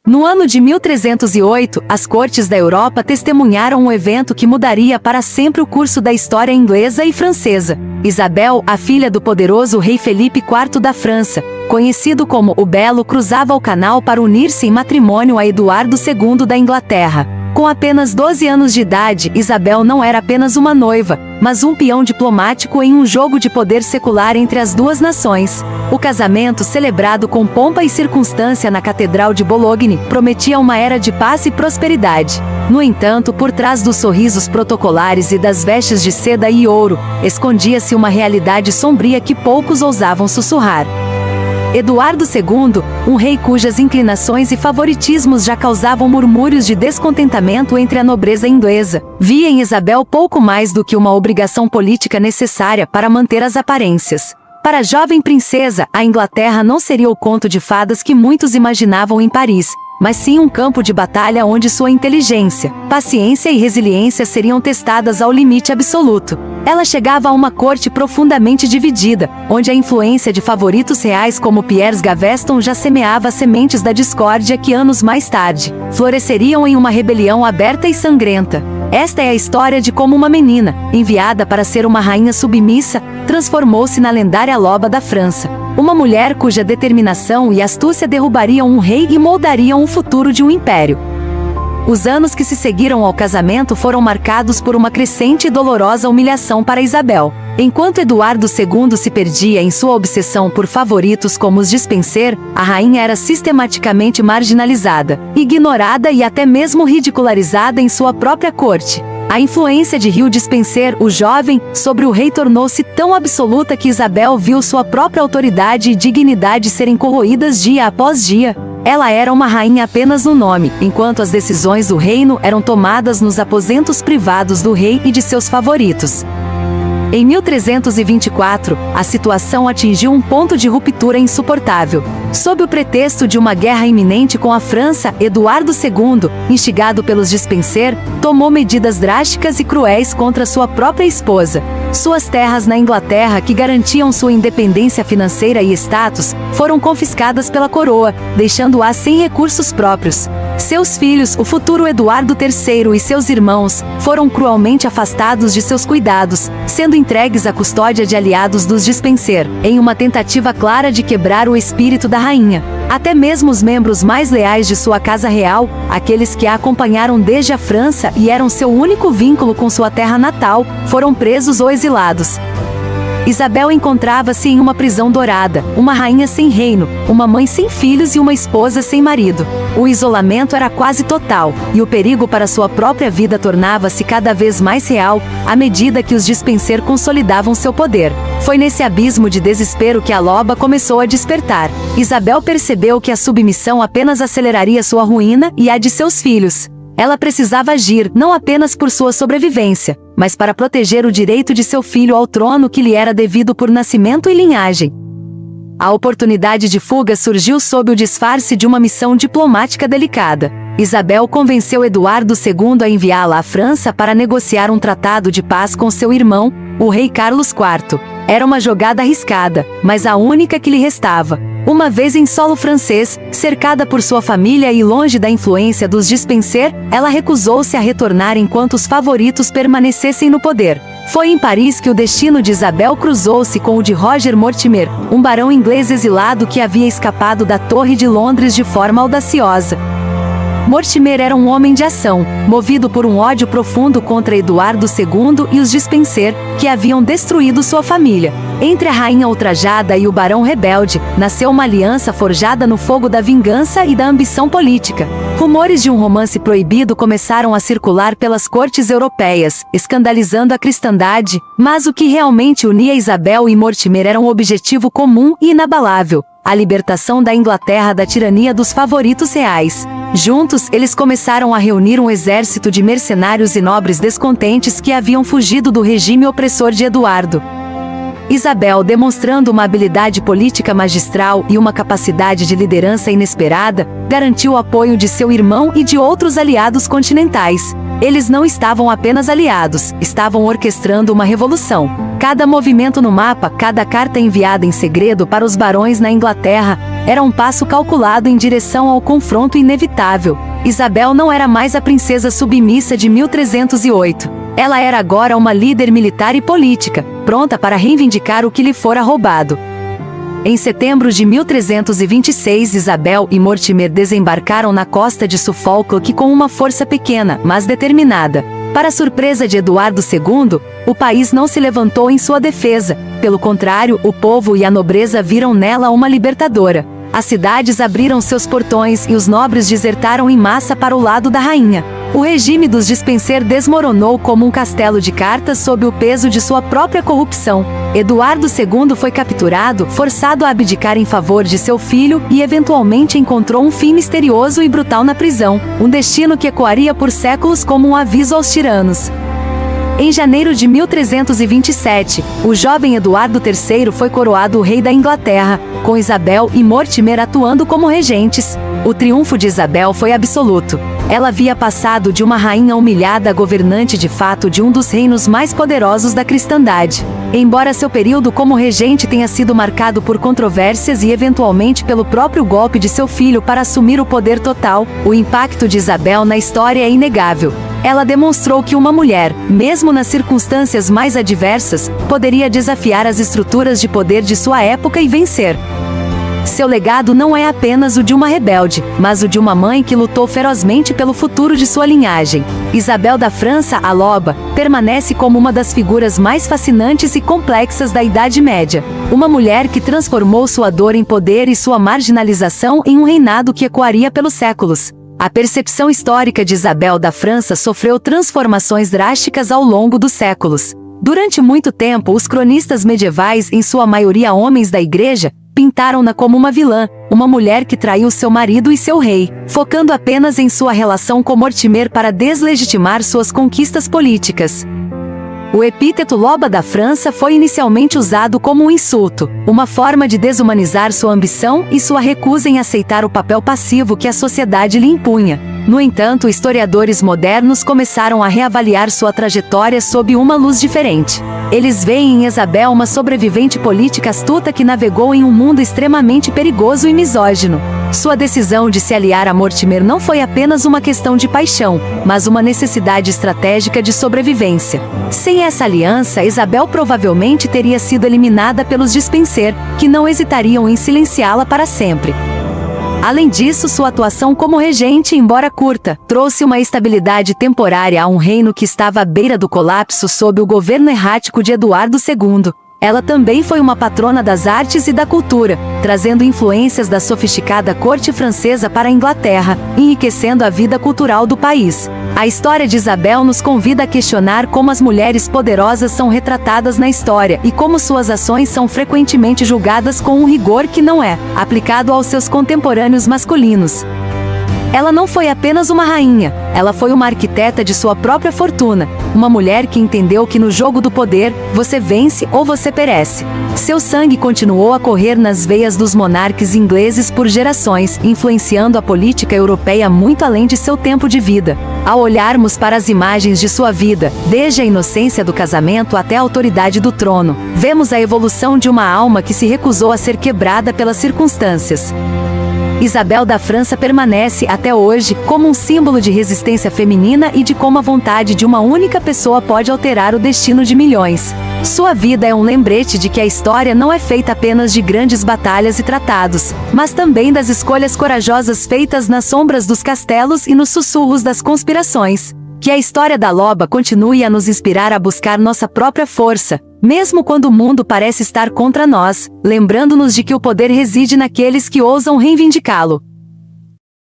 No ano de 1308, as cortes da Europa testemunharam um evento que mudaria para sempre o curso da história inglesa e francesa. Isabel, a filha do poderoso rei Felipe IV da França, conhecido como o Belo, cruzava o canal para unir-se em matrimônio a Eduardo II da Inglaterra. Com apenas 12 anos de idade, Isabel não era apenas uma noiva, mas um peão diplomático em um jogo de poder secular entre as duas nações. O casamento, celebrado com pompa e circunstância na Catedral de Bologne, prometia uma era de paz e prosperidade. No entanto, por trás dos sorrisos protocolares e das vestes de seda e ouro, escondia-se uma realidade sombria que poucos ousavam sussurrar. Eduardo II, um rei cujas inclinações e favoritismos já causavam murmúrios de descontentamento entre a nobreza inglesa, via em Isabel pouco mais do que uma obrigação política necessária para manter as aparências. Para a jovem princesa, a Inglaterra não seria o conto de fadas que muitos imaginavam em Paris, mas sim um campo de batalha onde sua inteligência, paciência e resiliência seriam testadas ao limite absoluto. Ela chegava a uma corte profundamente dividida, onde a influência de favoritos reais como Piers Gaveston já semeava as sementes da discórdia que anos mais tarde floresceriam em uma rebelião aberta e sangrenta. Esta é a história de como uma menina, enviada para ser uma rainha submissa, transformou-se na lendária loba da França. Uma mulher cuja determinação e astúcia derrubariam um rei e moldariam o futuro de um império. Os anos que se seguiram ao casamento foram marcados por uma crescente e dolorosa humilhação para Isabel. Enquanto Eduardo II se perdia em sua obsessão por favoritos como os Despencer, a rainha era sistematicamente marginalizada, ignorada e até mesmo ridicularizada em sua própria corte. A influência de Hugh Despencer, o jovem, sobre o rei tornou-se tão absoluta que Isabel viu sua própria autoridade e dignidade serem corroídas dia após dia. Ela era uma rainha apenas no nome, enquanto as decisões do reino eram tomadas nos aposentos privados do rei e de seus favoritos. Em 1324, a situação atingiu um ponto de ruptura insuportável. Sob o pretexto de uma guerra iminente com a França, Eduardo II, instigado pelos Despencer, tomou medidas drásticas e cruéis contra sua própria esposa. Suas terras na Inglaterra, que garantiam sua independência financeira e status, foram confiscadas pela coroa, deixando-a sem recursos próprios. Seus filhos, o futuro Eduardo III e seus irmãos, foram cruelmente afastados de seus cuidados, sendo entregues à custódia de aliados dos Despencer, em uma tentativa clara de quebrar o espírito da rainha. Até mesmo os membros mais leais de sua casa real, aqueles que a acompanharam desde a França e eram seu único vínculo com sua terra natal, foram presos ou exilados. Isabel encontrava-se em uma prisão dourada, uma rainha sem reino, uma mãe sem filhos e uma esposa sem marido. O isolamento era quase total, e o perigo para sua própria vida tornava-se cada vez mais real, à medida que os Despencer consolidavam seu poder. Foi nesse abismo de desespero que a loba começou a despertar. Isabel percebeu que a submissão apenas aceleraria sua ruína e a de seus filhos. Ela precisava agir, não apenas por sua sobrevivência, mas para proteger o direito de seu filho ao trono que lhe era devido por nascimento e linhagem. A oportunidade de fuga surgiu sob o disfarce de uma missão diplomática delicada. Isabel convenceu Eduardo II a enviá-la à França para negociar um tratado de paz com seu irmão, o rei Carlos IV. Era uma jogada arriscada, mas a única que lhe restava. Uma vez em solo francês, cercada por sua família e longe da influência dos Despencer, ela recusou-se a retornar enquanto os favoritos permanecessem no poder. Foi em Paris que o destino de Isabel cruzou-se com o de Roger Mortimer, um barão inglês exilado que havia escapado da Torre de Londres de forma audaciosa. Mortimer era um homem de ação, movido por um ódio profundo contra Eduardo II e os Despencer, que haviam destruído sua família. Entre a rainha ultrajada e o barão rebelde, nasceu uma aliança forjada no fogo da vingança e da ambição política. Rumores de um romance proibido começaram a circular pelas cortes europeias, escandalizando a cristandade, mas o que realmente unia Isabel e Mortimer era um objetivo comum e inabalável: a libertação da Inglaterra da tirania dos favoritos reais. Juntos, eles começaram a reunir um exército de mercenários e nobres descontentes que haviam fugido do regime opressor de Eduardo. Isabel, demonstrando uma habilidade política magistral e uma capacidade de liderança inesperada, garantiu o apoio de seu irmão e de outros aliados continentais. Eles não estavam apenas aliados, estavam orquestrando uma revolução. Cada movimento no mapa, cada carta enviada em segredo para os barões na Inglaterra, era um passo calculado em direção ao confronto inevitável. Isabel não era mais a princesa submissa de 1308. Ela era agora uma líder militar e política, pronta para reivindicar o que lhe fora roubado. Em setembro de 1326, Isabel e Mortimer desembarcaram na costa de Suffolk com uma força pequena, mas determinada. Para surpresa de Eduardo II, o país não se levantou em sua defesa. Pelo contrário, o povo e a nobreza viram nela uma libertadora. As cidades abriram seus portões e os nobres desertaram em massa para o lado da rainha. O regime dos Despencer desmoronou como um castelo de cartas sob o peso de sua própria corrupção. Eduardo II foi capturado, forçado a abdicar em favor de seu filho e eventualmente encontrou um fim misterioso e brutal na prisão, um destino que ecoaria por séculos como um aviso aos tiranos. Em janeiro de 1327, o jovem Eduardo III foi coroado rei da Inglaterra, com Isabel e Mortimer atuando como regentes. O triunfo de Isabel foi absoluto. Ela havia passado de uma rainha humilhada a governante de fato de um dos reinos mais poderosos da cristandade. Embora seu período como regente tenha sido marcado por controvérsias e eventualmente pelo próprio golpe de seu filho para assumir o poder total, o impacto de Isabel na história é inegável. Ela demonstrou que uma mulher, mesmo nas circunstâncias mais adversas, poderia desafiar as estruturas de poder de sua época e vencer. Seu legado não é apenas o de uma rebelde, mas o de uma mãe que lutou ferozmente pelo futuro de sua linhagem. Isabel da França, a Loba, permanece como uma das figuras mais fascinantes e complexas da Idade Média. Uma mulher que transformou sua dor em poder e sua marginalização em um reinado que ecoaria pelos séculos. A percepção histórica de Isabel da França sofreu transformações drásticas ao longo dos séculos. Durante muito tempo, os cronistas medievais, em sua maioria homens da Igreja, pintaram-na como uma vilã, uma mulher que traiu seu marido e seu rei, focando apenas em sua relação com Mortimer para deslegitimar suas conquistas políticas. O epíteto Loba da França foi inicialmente usado como um insulto, uma forma de desumanizar sua ambição e sua recusa em aceitar o papel passivo que a sociedade lhe impunha. No entanto, historiadores modernos começaram a reavaliar sua trajetória sob uma luz diferente. Eles veem em Isabel uma sobrevivente política astuta que navegou em um mundo extremamente perigoso e misógino. Sua decisão de se aliar a Mortimer não foi apenas uma questão de paixão, mas uma necessidade estratégica de sobrevivência. Sem essa aliança, Isabel provavelmente teria sido eliminada pelos Despencer, que não hesitariam em silenciá-la para sempre. Além disso, sua atuação como regente, embora curta, trouxe uma estabilidade temporária a um reino que estava à beira do colapso sob o governo errático de Eduardo II. Ela também foi uma patrona das artes e da cultura, trazendo influências da sofisticada corte francesa para a Inglaterra, enriquecendo a vida cultural do país. A história de Isabel nos convida a questionar como as mulheres poderosas são retratadas na história e como suas ações são frequentemente julgadas com um rigor que não é aplicado aos seus contemporâneos masculinos. Ela não foi apenas uma rainha, ela foi uma arquiteta de sua própria fortuna, uma mulher que entendeu que no jogo do poder, você vence ou você perece. Seu sangue continuou a correr nas veias dos monarcas ingleses por gerações, influenciando a política europeia muito além de seu tempo de vida. Ao olharmos para as imagens de sua vida, desde a inocência do casamento até a autoridade do trono, vemos a evolução de uma alma que se recusou a ser quebrada pelas circunstâncias. Isabel da França permanece até hoje como um símbolo de resistência feminina e de como a vontade de uma única pessoa pode alterar o destino de milhões. Sua vida é um lembrete de que a história não é feita apenas de grandes batalhas e tratados, mas também das escolhas corajosas feitas nas sombras dos castelos e nos sussurros das conspirações. Que a história da Loba continue a nos inspirar a buscar nossa própria força, mesmo quando o mundo parece estar contra nós, lembrando-nos de que o poder reside naqueles que ousam reivindicá-lo.